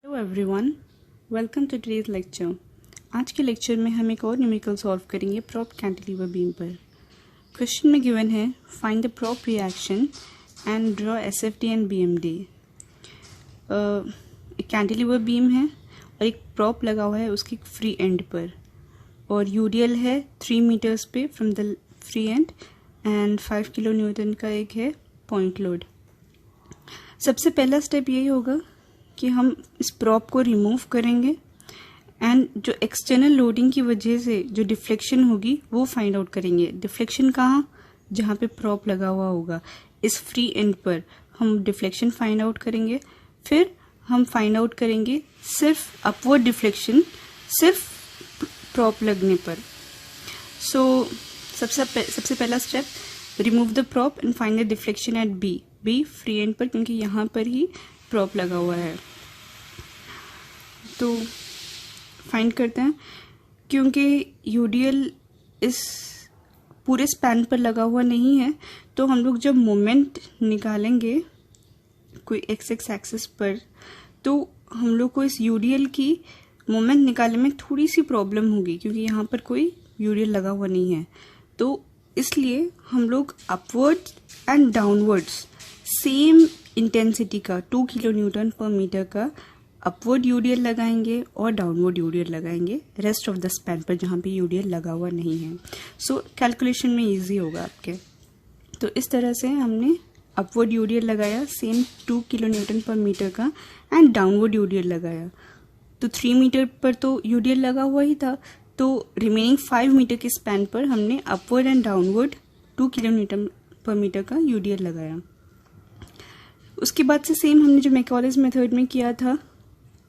Hello everyone, welcome to today's lecture. आज के lecture में हम एक और न्यूमेरिकल सॉल्व करेंगे प्रॉप कैंटिलीवर बीम पर। क्वेश्चन में गिवन है find the prop reaction and draw SFD and BMD. एक कैंटिलीवर बीम है और एक प्रॉप लगा हुआ है उसकी फ्री एंड पर, और यूडीएल है 3 मीटर्स पे from the free and and 5 kilo Newton का एक है पॉइंट लोड। सबसे पहला स्टेप यही होगा कि हम इस प्रॉप को रिमूव करेंगे एंड जो एक्सटर्नल लोडिंग की वजह से जो डिफ्लेक्शन होगी वो फाइंड आउट करेंगे। डिफ्लेक्शन कहाँ? जहाँ पे प्रॉप लगा हुआ होगा इस फ्री एंड पर हम डिफ्लेक्शन फाइंड आउट करेंगे। फिर हम फाइंड आउट करेंगे सिर्फ अपवर्ड डिफ्लेक्शन सिर्फ प्रॉप लगने पर। सबसे पहला step, remove the prop and find the deflection at B free and पर, क्योंकि यहाँ पर ही प्रॉप लगा हुआ है। तो फाइंड करते हैं, क्योंकि यूडीएल इस पूरे स्पैन पर लगा हुआ नहीं है, तो हम लोग जब मोमेंट निकालेंगे कोई एक्स एक्सिस पर, तो हम लोग को इस यूडीएल की मोमेंट निकालने में थोड़ी सी प्रॉब्लम होगी, क्योंकि यहाँ पर कोई यूडीएल लगा हुआ नहीं है। तो इसलिए हम लोग upward and downwards same intensity का 2 किलो न्यूटन पर मीटर का अपवर्ड यूडीएल लगाएंगे और डाउनवर्ड यूडीएल लगाएंगे रेस्ट ऑफ द स्पैन पर जहाँ पे यूडीएल लगा हुआ नहीं है। सो कैलकुलेशन में इजी होगा आपके। तो इस तरह से हमने अपवर्ड यूडीएल लगाया same 2 kilo newton per metre का एंड डाउनवर्ड यूडीएल लगाया। तो 3 मीटर पर तो यूडीएल लगा हुआ ही था, तो रिमेनिंग 5 मीटर के स्पैन पर हमने upward and downward 2 kilo newton per metre का यूडीएल लगाया। उसके बाद से सेम हमने जो मैकॉलेज मेथड में किया था,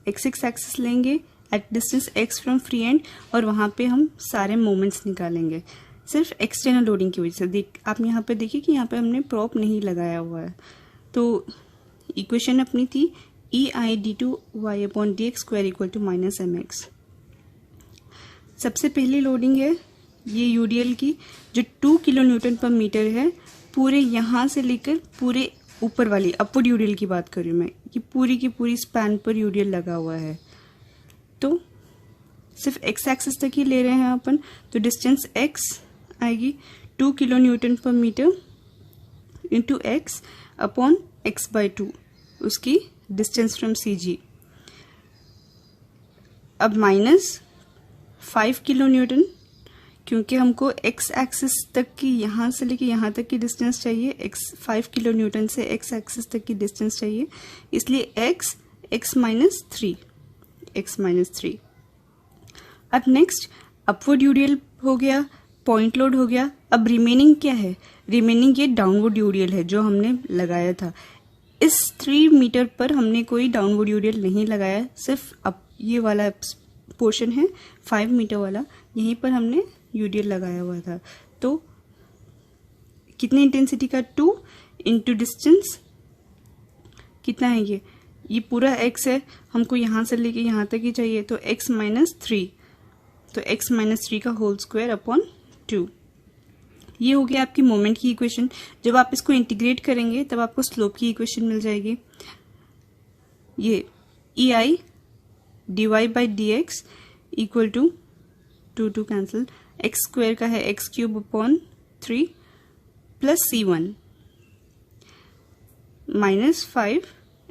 एक्स एक्सिस लेंगे at distance x from free and, और वहाँ पे हम सारे मोमेंट्स निकालेंगे सिर्फ एक्सटर्नल लोडिंग की वजह से। आप यहाँ पे देखिए कि यहाँ पे हमने प्रॉप नहीं लगाया हुआ है। तो इक्वेशन अपनी थी EI/d2y/dx² = -mx। सबसे पहली लोडिंग है ये यूडीएल की, जो 2 किलो न्यूटन पर मीटर है, पूरे यहाँ से लेकर पूरे ऊपर वाली अपवर्ड यूडीएल की बात कर रही हूँ मैं, कि पूरी की पूरी स्पैन पर यूडीएल लगा हुआ है। तो सिर्फ एक्स एक्सिस तक ही ले रहे हैं अपन, तो डिस्टेंस एक्स आएगी 2 kilo newton per metre into x upon x/2, उसकी डिस्टेंस फ्रॉम CG। अब माइनस 5 किलो न्यूटन, क्योंकि हमको एक्स एक्सिस तक की यहाँ से लेके यहाँ तक की डिस्टेंस चाहिए, 5 किलो न्यूटन से एक्स एक्सिस तक की डिस्टेंस चाहिए, इसलिए x माइनस 3। अब नेक्स्ट अपवर्ड यूडीएल हो गया, पॉइंट लोड हो गया। अब रिमेनिंग क्या है? रिमेनिंग ये डाउनवर्ड यूडीएल है जो हमने लगाया था। इस 3 मीटर पर हमने कोई डाउनवर्ड यूडीएल नहीं लगाया, सिर्फ अब ये वाला पोर्शन है 5 मीटर वाला, यहीं पर हमने यूडीएल लगाया हुआ था। तो कितने इंटेंसिटी का 2 इंटू डिस्टेंस कितना है ये पूरा x है, हमको यहाँ से लेके यहाँ तक ही चाहिए, तो x माइनस 3, तो x माइनस 3 का होल स्क्वायर अपॉन 2। ये हो गया आपकी मोमेंट की इक्वेशन। जब आप इसको इंटीग्रेट करेंगे तब आपको स्लोप की इक्वेशन मिल जाएगी। ये EI/dy/dx = 2 कैंसिल, एक्स स्क्वायर का है x³ upon 3 plus C1 minus 5,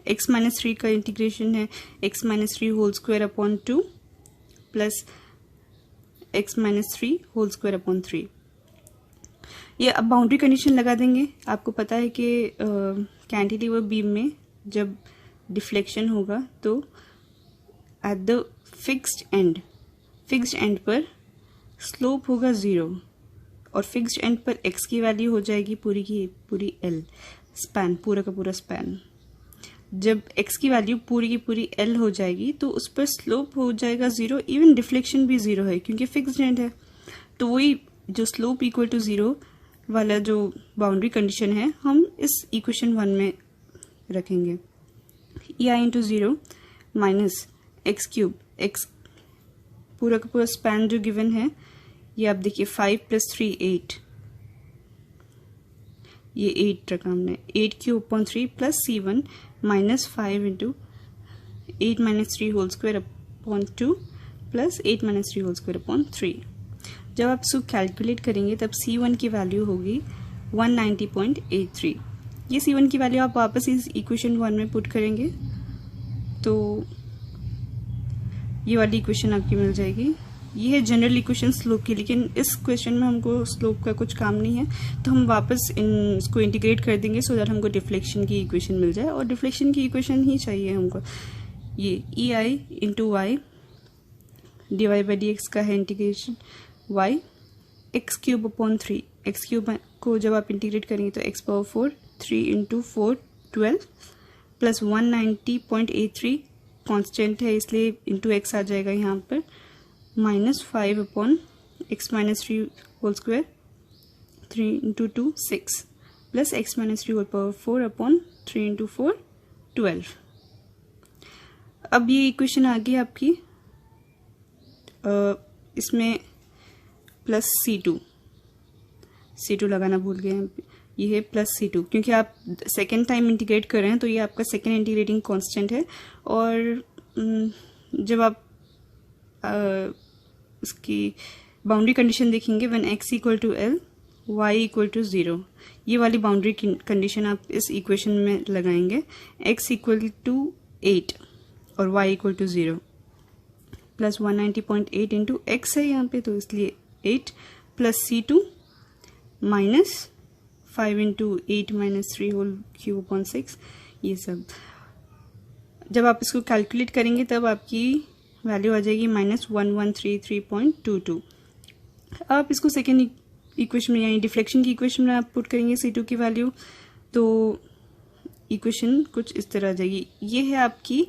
x minus 3 का इंटीग्रेशन है x minus 3 whole square upon 2 plus x minus 3 whole square upon 3। ये अब बाउंड्री कंडीशन लगा देंगे। आपको पता है कि कैंटिलीवर बीम में जब डिफ्लेक्शन होगा तो एट द फिक्स्ड एंड पर स्लोप होगा 0, और फिक्स्ड एंड पर x की वैल्यू हो जाएगी पूरी की पूरी L स्पैन, पूरा का पूरा स्पैन। जब x की वैल्यू पूरी की पूरी L हो जाएगी तो उस पर स्लोप हो जाएगा 0, इवन डिफ्लेक्शन भी 0 है क्योंकि फिक्स्ड एंड है। तो वही जो स्लोप इक्वल टू 0 वाला जो बाउंड्री कंडीशन है हम इस इक्वेशन 1 में रखेंगे। EI/0 माइनस x³ x पूरा का पूरा स्पैन जो गिवन है, ये आप देखिए 5 + 3 8, ये 8 रखा हमने, 8³ upon 3 plus C1 minus 5 into 8 minus 3 whole square upon 2 plus 8 minus 3 whole square upon 3। जब आप इसको कैलकुलेट करेंगे तब C1 की वैल्यू होगी 190.83। ये C1 की वैल्यू आप वापस इस इक्वेशन 1 में पुट करेंगे तो ये वाली इक्वेशन आपकी मिल जाएगी। ये है जनरल इक्वेशन स्लोप की, लेकिन इस क्वेश्चन में हमको स्लोप का कुछ काम नहीं है, तो हम वापस इसको इंटीग्रेट कर देंगे सो दैट हमको डिफ्लेक्शन की इक्वेशन मिल जाए, और डिफ्लेक्शन की इक्वेशन ही चाहिए हमको। ये E I into y d y by d x का है integration y x cube upon 3। X cube को जब आप इंटीग्रेट करेंगे तो x power 4 3 into 4 12 plus 190.83 constant है इसलिए इंटू एक्स आ जाएगा यहाँ पर, minus 5 upon x minus 3 whole square 3 into 2 6 plus x minus 3 whole power 4 upon 3 into 4 12। अब ये इक्वेशन आ गई आपकी, इसमें प्लस C2 लगाना भूल गए हैं, ये है प्लस C2 क्योंकि आप सेकेंड टाइम इंटीग्रेट कर रहे हैं तो ये आपका सेकेंड इंटीग्रेटिंग कांस्टेंट है। और जब आप उसकी बाउंड्री कंडीशन देखेंगे when x equal to L y equal to 0, ये वाली बाउंड्री कंडीशन आप इस इक्वेशन में लगाएंगे। x इक्वल टू 8 और y equal to 0 plus 190.8 into x है यहाँ पे तो इसलिए 8 plus C2 minus 5 into 8 minus 3 whole cube upon 6। ये सब जब आप इसको कैलकुलेट करेंगे तब आपकी वैल्यू आ जाएगी माइनस 1133.22। आप इसको सेकेंड इक्वेशन में यानी डिफ्लेक्शन की इक्वेशन में आप पुट करेंगे C2 की वैल्यू तो इक्वेशन कुछ इस तरह आ जाएगी। ये है आपकी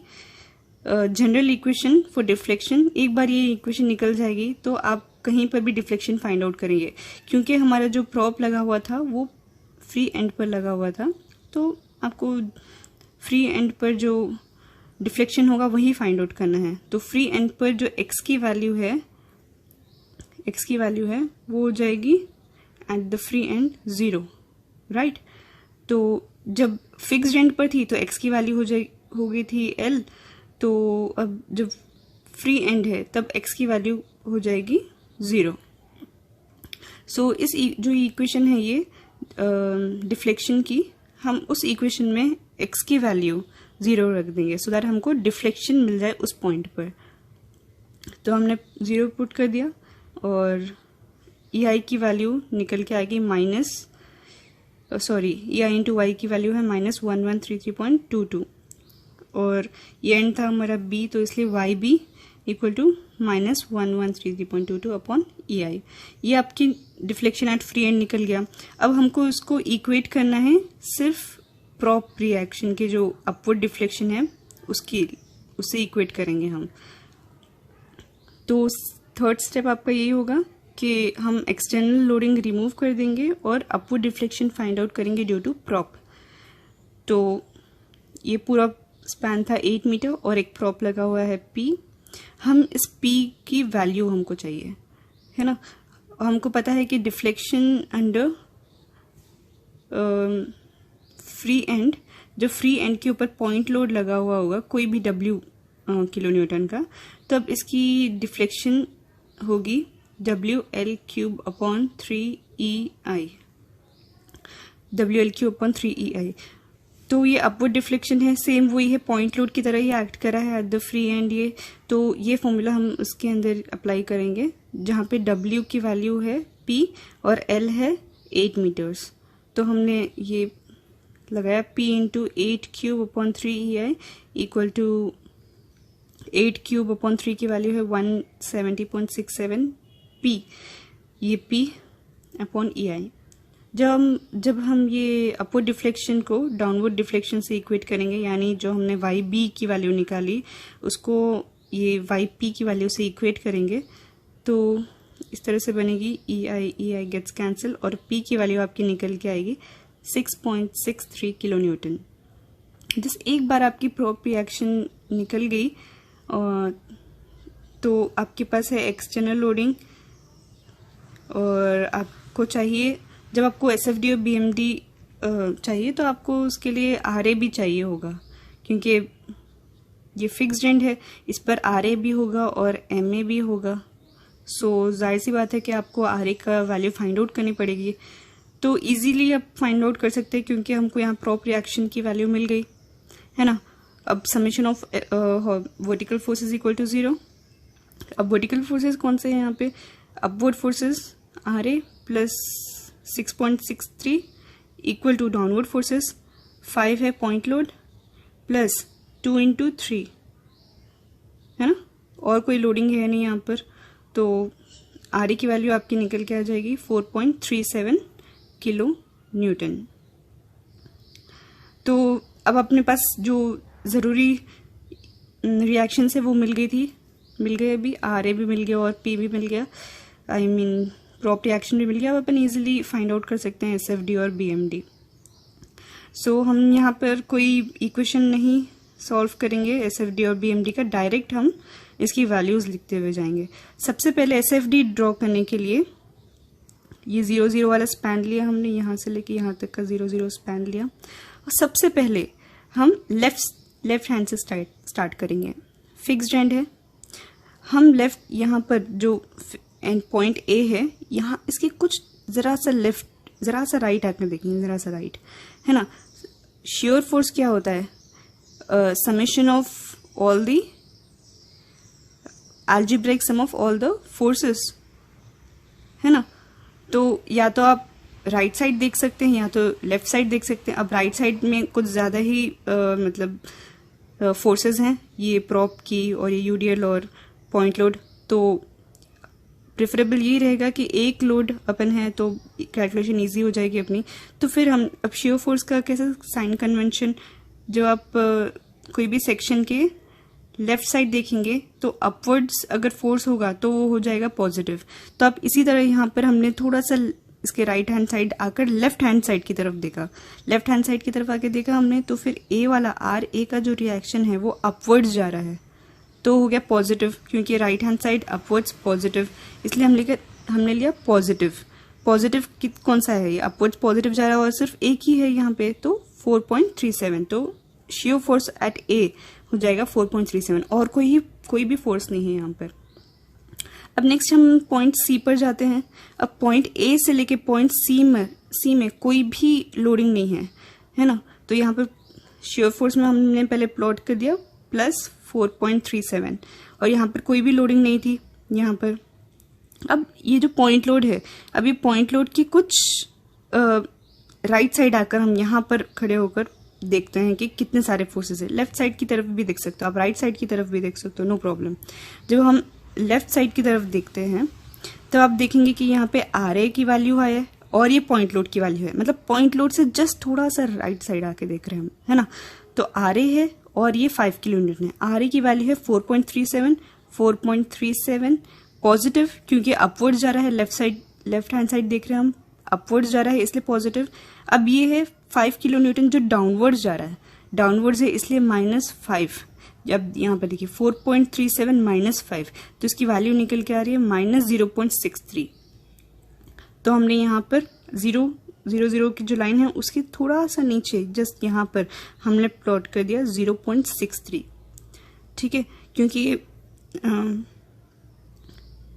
जनरल इक्वेशन फॉर डिफ्लेक्शन। एक बार ये इक्वेशन निकल जाएगी तो आप कहीं पर भी डिफ्लेक्शन फाइंड आउट करेंगे, क्योंकि हमारा जो प्रॉप लगा हुआ था वो फ्री एंड पर लगा हुआ था, तो आपको फ्री एंड पर जो डिफ्लेक्शन होगा वही फाइंड आउट करना है। तो फ्री एंड पर जो x की वैल्यू है वो हो जाएगी at the free and 0, right. तो जब फिक्स्ड एंड पर थी तो x की वैल्यू हो गई थी L, तो अब जब फ्री एंड है तब x की वैल्यू हो जाएगी 0। सो इस जो इक्वेशन है ये डिफ्लेक्शन की, हम उस इक्वेशन में x की वैल्यू 0 रख देंगे सो दैट हमको डिफ्लेक्शन मिल जाए उस पॉइंट पर। तो हमने 0 पुट कर दिया और ई आई की वैल्यू निकल के आएगी ई आई इंटू वाई की वैल्यू है माइनस 1133.22 और ये एंड था हमारा b, तो इसलिए y B equal to minus 1133.22 upon E I. ये आपकी डिफ्लेक्शन एट फ्री एंड निकल गया। अब हमको इसको इक्वेट करना है सिर्फ प्रॉप रिएक्शन के जो अपवर्ड डिफ्लेक्शन है उससे इक्वेट करेंगे हम। तो थर्ड स्टेप आपका यही होगा कि हम एक्सटर्नल लोडिंग रिमूव कर देंगे और अपवर्ड डिफ्लेक्शन फाइंड आउट करेंगे ड्यू टू प्रॉप। तो ये पूरा स्पैन था 8 मीटर और एक प्रॉप लगा हुआ है P। हम इस P की वैल्यू हमको चाहिए, है ना। हमको पता है कि डिफ्लेक्शन अंडर फ्री एंड, जो फ्री एंड के ऊपर पॉइंट लोड लगा हुआ होगा कोई भी W किलो न्यूटन का, तब इसकी डिफ्लेक्शन होगी WL cube upon 3EI, WL cube upon 3EI। तो ये अपवर्ड डिफ्लेक्शन है, सेम वही है, पॉइंट लोड की तरह ही एक्ट करा है एट द फ्री एंड। ये तो ये फॉर्मूला हम उसके अंदर अप्लाई करेंगे जहाँ पे W की वैल्यू है P और L है 8 मीटर्स। तो हमने ये लगाया P into 8 cube upon 3EI equal to 8 cube upon 3 की वैल्यू है 170.67 P, ये P अपॉन EI। जब हम ये अपवर्ड डिफ्लेक्शन को डाउनवर्ड डिफ्लेक्शन से इक्वेट करेंगे, यानी जो हमने वाई बी की वैल्यू निकाली उसको ये वाई पी की वैल्यू से इक्वेट करेंगे, तो इस तरह से बनेगी ई आई गेट्स कैंसिल और पी की वैल्यू आपकी निकल के आएगी 6.63 किलो न्यूटन। जिस एक बार आपकी प्रॉप रिएक्शन निकल गई तो आपके पास है एक्सटर्नल लोडिंग और आपको चाहिए, जब आपको SFD और BMD चाहिए तो आपको उसके लिए RA भी चाहिए होगा, क्योंकि ये फिक्स्ड एंड है, इस पर RA भी होगा और MA भी होगा। सो जाहिर सी बात है कि आपको RA का वैल्यू फाइंड आउट करनी पड़ेगी। तो इजीली आप फाइंड आउट कर सकते हैं क्योंकि हमको यहाँ प्रॉप रिएक्शन की वैल्यू मिल गई है ना। अब summation of vertical forces equal to 0। अब वर्टिकल फोर्सेस कौन से हैं यहाँ पे? Upward forces RA plus 6.63 equal to downward forces 5 है पॉइंट लोड प्लस 2 × 3 है ना, और कोई लोडिंग है नहीं यहाँ पर। तो RA की वैल्यू आपकी निकल के आ जाएगी 4.37 किलो न्यूटन। तो अब अपने पास जो ज़रूरी रिएक्शन है वो मिल गए अभी, RA भी मिल गया और P भी मिल गया, आई मीन प्रॉप रिएक्शन भी मिल गया। अब अपन इजीली फाइंड आउट कर सकते हैं SFD और BMD। सो हम यहाँ पर कोई इक्वेशन नहीं सॉल्व करेंगे SFD और BMD का, डायरेक्ट हम इसकी वैल्यूज़ लिखते हुए जाएंगे। सबसे पहले SFD ड्रॉ करने के लिए ये 0 0 वाला स्पैन लिया हमने, यहाँ से लेके यहाँ तक का 0 0 स्पैन लिया, और सबसे पहले हम लेफ्ट हैंड से स्टार्ट करेंगे। फिक्स्ड एंड है, हम लेफ्ट यहाँ पर जो एंड पॉइंट A है, यहाँ इसके कुछ ज़रा सा राइट हाथ में देखेंगे, ज़रा सा राइट है ना। शियर फोर्स क्या होता है? Summation of all the algebraic sum of all the forces है ना। तो या तो आप राइट साइड देख सकते हैं या तो लेफ्ट साइड देख सकते हैं। अब राइट साइड में कुछ ज़्यादा ही मतलब फोर्सेस हैं, ये प्रॉप की और ये यूडीएल और पॉइंट लोड। तो प्रेफरेबल यही रहेगा कि एक लोड अपन है तो कैलकुलेशन इजी हो जाएगी अपनी। तो फिर हम अब शियर फोर्स का कैसे साइन कन्वेंशन, जब आप कोई भी सेक्शन के लेफ्ट साइड देखेंगे तो अपवर्ड्स अगर फोर्स होगा तो वो हो जाएगा पॉजिटिव। तो अब इसी तरह यहाँ पर हमने थोड़ा सा इसके राइट हैंड साइड आकर लेफ्ट हैंड साइड की तरफ देखा, लेफ्ट हैंड साइड की तरफ आके देखा हमने, तो फिर A वाला RA का जो रिएक्शन है वो अपवर्ड्स जा रहा है, तो हो गया पॉजिटिव, क्योंकि right hand side upwards positive, इसलिए हमने लिया पॉजिटिव। पॉजिटिव कौन सा है? ये अपवर्ड्स पॉजिटिव जा रहा है और सिर्फ एक ही है यहाँ पे, तो 4.37। तो शियर फोर्स एट A हो जाएगा 4.37 और कोई भी फोर्स नहीं है यहाँ पर। अब नेक्स्ट हम पॉइंट C पर जाते हैं। अब पॉइंट A से लेके पॉइंट C में कोई भी लोडिंग नहीं है ना। तो यहाँ पर शियर फोर्स में हमने पहले प्लॉट कर दिया प्लस 4.37 और यहाँ पर कोई भी लोडिंग नहीं थी यहाँ पर। अब ये जो पॉइंट लोड है, अब ये पॉइंट लोड की कुछ राइट साइड आकर हम यहाँ पर खड़े होकर देखते हैं कि कितने सारे फोर्सेस है। लेफ्ट साइड की तरफ भी देख सकते हो आप, राइट साइड की तरफ भी देख सकते हो, नो प्रॉब्लम। जब हम लेफ्ट साइड की तरफ देखते हैं तो आप देखेंगे कि यहाँ पे RA की वैल्यू है और ये पॉइंट लोड की वैल्यू है, मतलब पॉइंट लोड से जस्ट थोड़ा सा राइट साइड आके देख रहे हैं हम, है ना। तो RA है और ये 5 किलो न्यूटन है। RA की वैल्यू है 4.37 पॉजिटिव, क्योंकि अपवर्ड जा रहा है, लेफ्ट हैंड साइड देख रहे हैं हम, अपवर्ड जा रहा है इसलिए पॉजिटिव। अब ये है 5 किलो न्यूटन जो डाउनवर्ड जा रहा है, डाउनवर्ड है इसलिए -5। अब यहाँ पर देखिए 4.37 -5, तो इसकी वैल्यू निकल के आ रही है -0.63। तो हमने यहाँ पर 0 की जो लाइन है उसकी थोड़ा सा नीचे जस्ट यहाँ पर हमने प्लॉट कर दिया 0.63, ठीक है, क्योंकि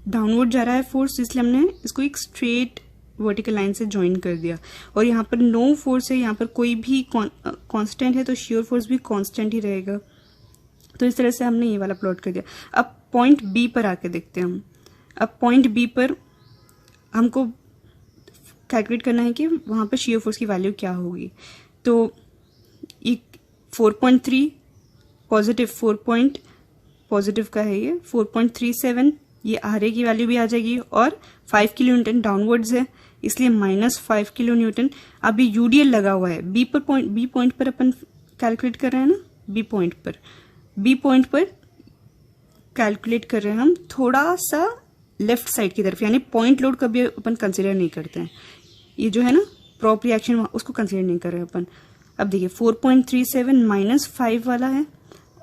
डाउनवर्ड जा रहा है फोर्स, इसलिए हमने इसको एक स्ट्रेट वर्टिकल लाइन से ज्वाइन कर दिया। और यहाँ पर नो फोर्स है, यहाँ पर कोई भी कांस्टेंट है, तो शियर फोर्स भी कांस्टेंट ही रहेगा। तो इस तरह से हमने ये वाला प्लॉट कर दिया। अब पॉइंट B पर आके देखते हैं हम। अब पॉइंट B पर हमको कैलकुलेट करना है कि वहाँ पर शियर फोर्स की वैल्यू क्या होगी। तो ये 4.3 पॉजिटिव, 4 पॉजिटिव का है ये 4.37, ये RA की वैल्यू भी आ जाएगी और 5 किलो न्यूटन डाउनवर्ड्स है इसलिए -5 किलो न्यूटन। अभी यूडीएल लगा हुआ है बी पॉइंट पर अपन कैलकुलेट कर रहे हैं ना, बी पॉइंट पर कैलकुलेट कर रहे हैं हम थोड़ा सा लेफ्ट साइड की तरफ, यानी पॉइंट लोड कभी अपन कंसिडर नहीं करते हैं, ये जो है ना प्रॉप रिएक्शन उसको कंसिडर नहीं कर रहे हैं अपन। अब देखिए 4.37 -5 वाला है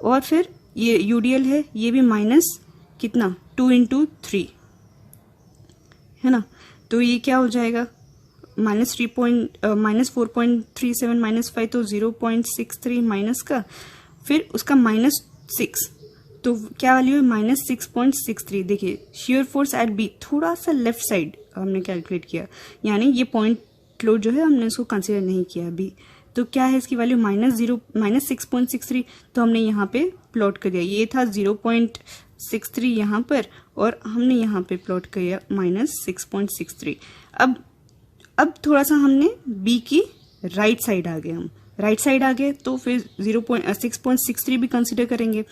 और फिर ये यूडीएल है, ये भी माइनस कितना 2 × 3 है ना। तो ये क्या हो जाएगा -4.37 -5, तो 0.63 माइनस का, फिर उसका 6, तो क्या वैल्यू है -6.63। देखिए शियर फोर्स एट बी, थोड़ा सा लेफ्ट साइड हमने कैलकुलेट किया, यानी ये पॉइंट लोड जो है हमने इसको कंसिडर नहीं किया अभी। तो क्या है इसकी वैल्यू -6.63, तो हमने यहाँ पे प्लॉट कर दिया। ये था 0.63 यहाँ पर, और हमने यहाँ पे प्लॉट किया -6.63। अब थोड़ा सा हमने बी की राइट साइड आ गए, हम राइट साइड आ गए तो फिर 6.63 भी कंसिडर करेंगे।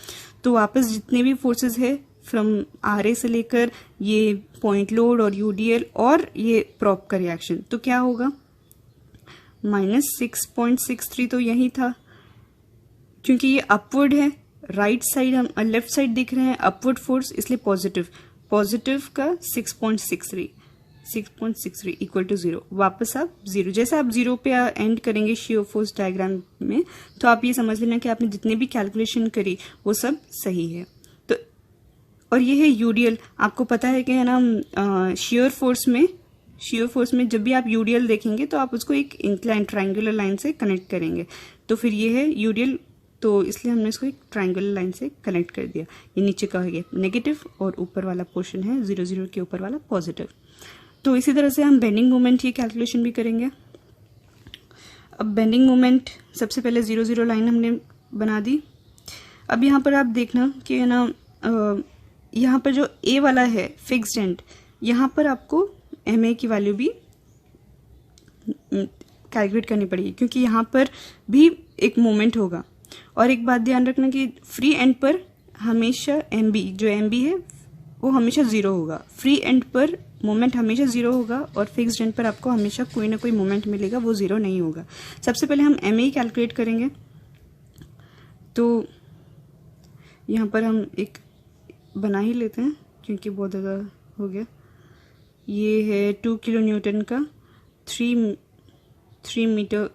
तो वापस जितने भी फोर्सेस है फ्रॉम आर ए से लेकर ये पॉइंट लोड और यूडीएल और ये प्रॉप का रिएक्शन, तो क्या होगा -6.63 तो यही था, क्योंकि ये अपवर्ड है, राइट साइड हम लेफ्ट साइड देख रहे हैं अपवर्ड फोर्स, इसलिए पॉजिटिव का 6.63 इक्वल टू 0। वापस आप 0, जैसे आप 0 पे एंड करेंगे शियर फोर्स डायग्राम में, तो आप ये समझ लेना कि आपने जितने भी कैलकुलेशन करी वो सब सही है। तो और ये है यूडीएल, आपको पता है कि है ना शियर फोर्स में जब भी आप यूडीएल देखेंगे तो आप उसको एक इंक्लाइन ट्रायंगुलर लाइन से कनेक्ट करेंगे, तो फिर ये है यूडीएल, तो इसलिए हमने इसको एक ट्रायंगुलर लाइन से कनेक्ट कर दिया। ये नीचे का है नेगेटिव और ऊपर वाला पोर्शन है 0 के ऊपर वाला पॉजिटिव। तो इसी तरह से हम बेंडिंग मोमेंट की कैलकुलेशन भी करेंगे। अब बेंडिंग मोमेंट सबसे पहले 0 लाइन हमने बना दी। अब यहाँ पर आप देखना कि है ना यहाँ पर जो ए वाला है फिक्स्ड एंड, यहाँ पर आपको एम ए की वैल्यू भी कैलकुलेट करनी पड़ेगी, क्योंकि यहाँ पर भी एक मोमेंट होगा। और एक बात ध्यान रखना कि फ्री एंड पर हमेशा एम बी, जो एम बी है वो हमेशा 0 होगा। फ्री एंड पर मोमेंट हमेशा 0 होगा और फिक्स्ड एंड पर आपको हमेशा कोई ना कोई मोमेंट मिलेगा, वो 0 नहीं होगा। सबसे पहले हम एम ए कैलकुलेट करेंगे। तो यहाँ पर हम एक बना ही लेते हैं क्योंकि बहुत ज़्यादा हो गया। ये है 2 किलो न्यूटन का 3 मीटर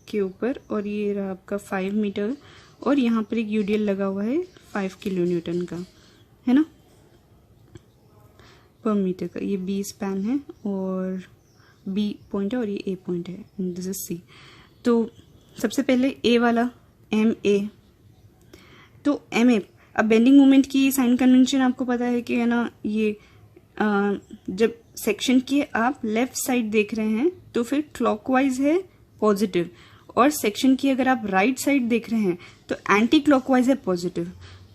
के ऊपर, और ये रहा आपका 5 मीटर, और यहाँ पर एक यूडीएल लगा हुआ है 5 किलो न्यूटन का, है ना, पर मीटर का। ये बी स्पैन है और बी पॉइंट है और ये ए पॉइंट है, दिस इज सी। तो सबसे पहले ए वाला एम ए, तो एम ए, अब बेंडिंग मोमेंट की साइन कन्वेंशन आपको पता है कि है ना, ये जब सेक्शन की आप लेफ्ट साइड देख रहे हैं तो फिर क्लॉकवाइज है पॉजिटिव, और सेक्शन की अगर आप राइट साइड देख रहे हैं तो एंटी क्लॉकवाइज है पॉजिटिव।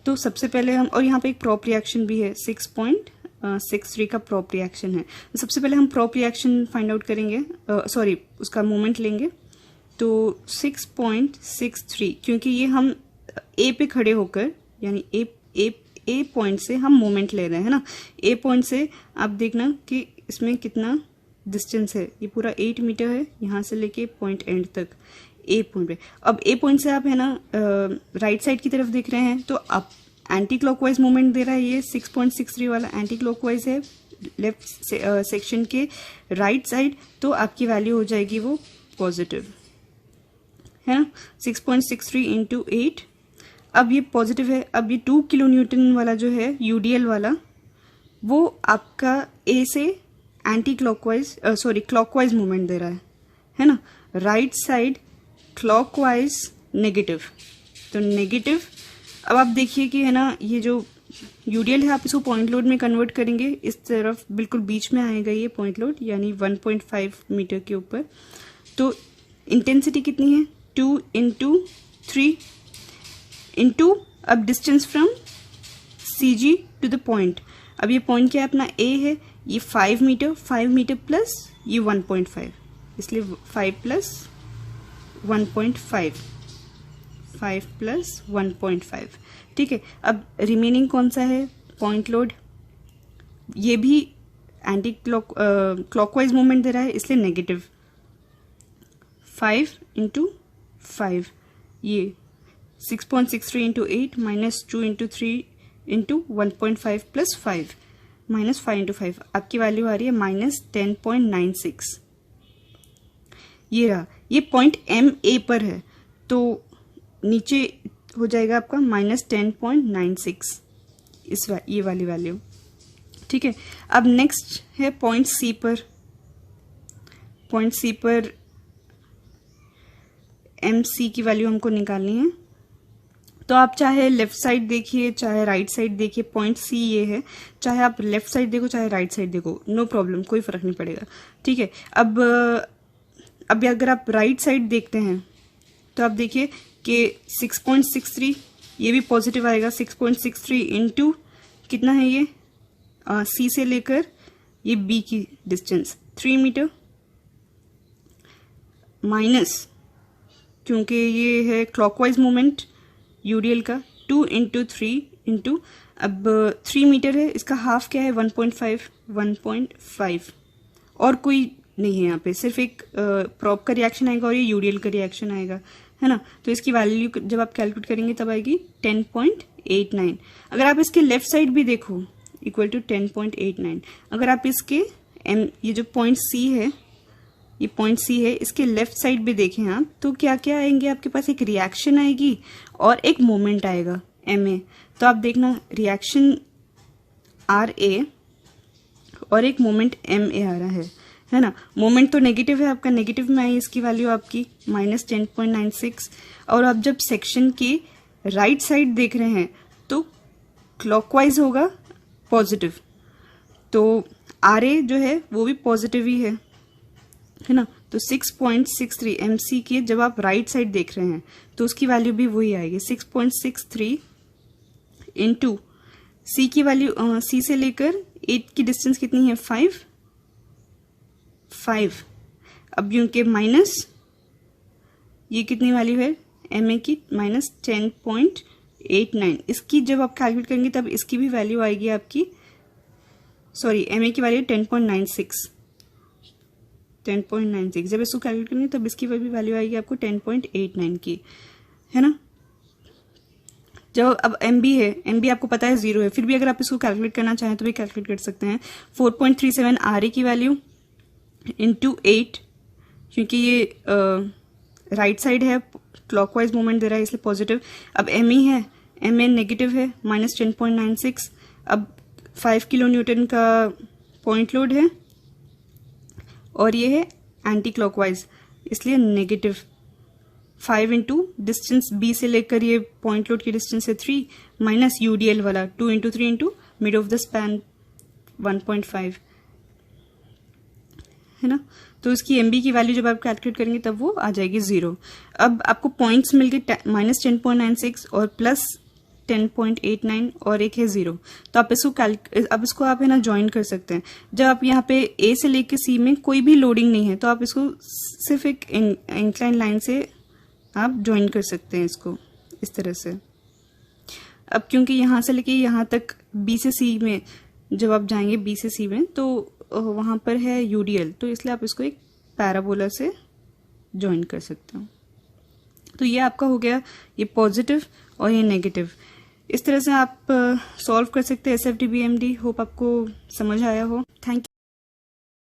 तो सबसे पहले हम, और यहाँ पे एक प्रॉप रिएक्शन भी है 6.63 का प्रॉप रिएक्शन है। तो सबसे पहले हम प्रॉप रिएक्शन फाइंड आउट करेंगे, सॉरी उसका मोमेंट लेंगे। तो 6.63, क्योंकि ये हम ए पे खड़े होकर, यानी ए पॉइंट से हम मोमेंट ले रहे हैं ना, ए पॉइंट से आप देखना कि इसमें कितना डिस्टेंस है। ये पूरा 8 मीटर है यहाँ से लेके पॉइंट एंड तक ए पॉइंट पे। अब ए पॉइंट से आप है ना राइट साइड की तरफ देख रहे हैं तो आप एंटी क्लॉकवाइज मोमेंट दे रहा है। ये 6.63 वाला एंटी क्लॉकवाइज है लेफ्ट सेक्शन के राइट साइड, तो आपकी वैल्यू हो जाएगी वो पॉजिटिव, है ना, 6.63 इंटू 8। अब ये पॉजिटिव है। अब ये 2 किलो न्यूटन वाला जो है यूडीएल वाला, वो आपका ए से एंटी क्लॉकवाइज क्लॉकवाइज मूवमेंट दे रहा है ना, राइट साइड क्लॉकवाइज नेगेटिव, तो नेगेटिव। अब आप देखिए कि है ना, ये जो यूडीएल है आप इसको पॉइंट लोड में कन्वर्ट करेंगे, इस तरफ बिल्कुल बीच में आएगा ये पॉइंट लोड, यानी 1.5 मीटर के ऊपर। तो इंटेंसिटी कितनी है 2 इंटू 3 इंटू, अब distance from CG to the point. अब ये पॉइंट क्या है अपना A है, ये 5 मीटर प्लस ये 1.5, इसलिए 5 प्लस 1.5, 5 प्लस 1.5, ठीक है। अब रिमेनिंग कौन सा है, पॉइंट लोड, ये भी एंटी क्लॉकवाइज मूवमेंट दे रहा है, इसलिए नेगेटिव 5 इंटू 5, ये 6.63 into 8 minus 2 into 3 into 1.5 plus 5 minus 5 into 5, आपकी वैल्यू आ रही है -10.96। ये रहा, ये पॉइंट MA पर है, तो नीचे हो जाएगा आपका -10.96 ये वाली वैल्यू, ठीक है। अब नेक्स्ट है पॉइंट C पर। पॉइंट C पर MC की वैल्यू हमको निकालनी है। तो आप चाहे लेफ्ट साइड देखिए चाहे राइट साइड देखिए, पॉइंट सी ये है, चाहे आप लेफ्ट साइड देखो चाहे राइट साइड देखो, नो प्रॉब्लम, कोई फर्क नहीं पड़ेगा। ठीक है, अब अगर आप राइट साइड देखते हैं तो आप देखिए कि 6.63 ये भी पॉजिटिव आएगा। 6.63 इंटू कितना है ये, सी से लेकर ये बी की डिस्टेंस 3 मीटर, माइनस क्योंकि ये है क्लॉकवाइज मूवमेंट यूडीएल का 2 इंटू 3 इंटू, अब 3 मीटर है, इसका हाफ क्या है 1.5 और कोई नहीं है यहाँ पे, सिर्फ एक प्रॉप का रिएक्शन आएगा और ये यूडीएल का रिएक्शन आएगा, है ना। तो इसकी वैल्यू जब आप कैलकुलेट करेंगे तब आएगी 10.89। अगर आप इसके लेफ्ट साइड भी देखो इक्वल टू 10.89। अगर आप इसके ये जो पॉइंट सी है, ये पॉइंट सी है, इसके लेफ्ट साइड भी देखें आप तो क्या क्या आएंगे आपके पास, एक रिएक्शन आएगी और एक मोमेंट आएगा एम ए। तो आप देखना रिएक्शन आर ए और एक मोमेंट एम ए आ रहा है ना। मोमेंट तो नेगेटिव है आपका, नेगेटिव में आई इसकी वैल्यू आपकी -10.96। और आप जब सेक्शन की राइट साइड देख रहे हैं तो क्लॉकवाइज होगा पॉजिटिव, तो आर ए जो है वो भी पॉजिटिव ही है ना। तो 6.63 MC की जब आप राइट साइड देख रहे हैं तो उसकी वैल्यू भी वही आएगी 6.63 इंटू सी की वैल्यू, सी से लेकर 8 की डिस्टेंस कितनी है 5। अब यूं के माइनस ये कितनी वैल्यू है एम ए की -10.89। इसकी जब आप कैलकुलेट करेंगे तब इसकी भी वैल्यू आएगी आपकी, सॉरी एम ए की वैल्यू 10.96। जब इसको कैलकुलेट करेंगे तब इसकी भी वैल्यू आएगी आपको 10.89 की, है ना। जब अब एम बी है, एम बी आपको पता है 0 है, फिर भी अगर आप इसको कैलकुलेट करना चाहें तो भी कैलकुलेट कर सकते हैं। 4.37 आर ए की वैल्यू इंटू 8, क्योंकि ये राइट साइड है, क्लॉकवाइज मूवमेंट दे रहा है इसलिए पॉजिटिव। अब एम ई है, एम ए नेगेटिव है -10.96। अब 5 किलो न्यूटन का पॉइंट लोड है और ये है एंटी क्लॉकवाइज इसलिए नेगेटिव। 5 इंटू डिस्टेंस बी से लेकर ये पॉइंट लोड की डिस्टेंस है 3 माइनस यूडीएल वाला 2 into 3 into mid of the span 1.5, है ना। तो इसकी एमबी की वैल्यू जब आप कैलकुलेट करेंगे तब वो आ जाएगी 0। अब आपको पॉइंट्स मिल गए -10.96 और +10.89 और एक है 0। तो आप इसको आप है ना ज्वाइन कर सकते हैं। जब आप यहाँ पे ए से लेकर सी में कोई भी लोडिंग नहीं है तो आप इसको सिर्फ एक इंक्लाइन लाइन से आप ज्वाइन कर सकते हैं इसको इस तरह से। अब क्योंकि यहाँ से लेके यहाँ तक बी से सी में जब आप जाएंगे बी से सी में तो वहाँ पर है यूडीएल, तो इसलिए आप इसको एक पैराबोला से ज्वाइन कर सकते हो। तो ये आपका हो गया ये पॉजिटिव और ये नेगेटिव। इस तरह से आप सॉल्व कर सकते हैं SFD BMD। होप आपको समझ आया हो। Thank you.